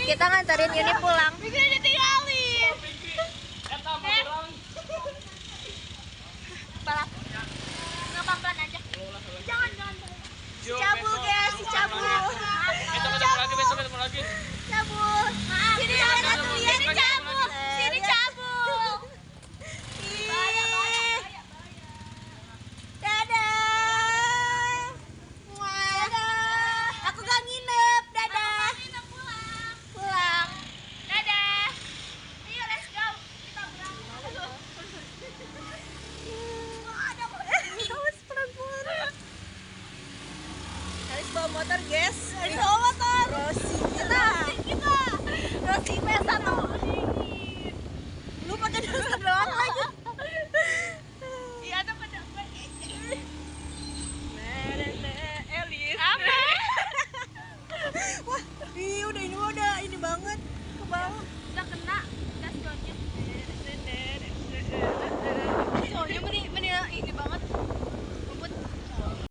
Kita nganterin Yuni pulang. Bisa ditinggalin. Balap. Nggak pelan aja. Jangan. Cabul guys, cabul. Ketemu lagi. Cabul. Sini cabul. Sini cabul. Sini cabul. Dadah. Dadah. Aku gak nginep. Dadah. Pulang. Dadah. Ayo let's go. Kita berangkat. Harus pelan-pelan. Harus bawa motor guys. Harus bawa motor. Rosi kita. Rosi pesa tuh. Lu pakai dasar doang lagi. Iya ada pada Elis. apa? Wah, udah ini banget ke bawah. Udah kena.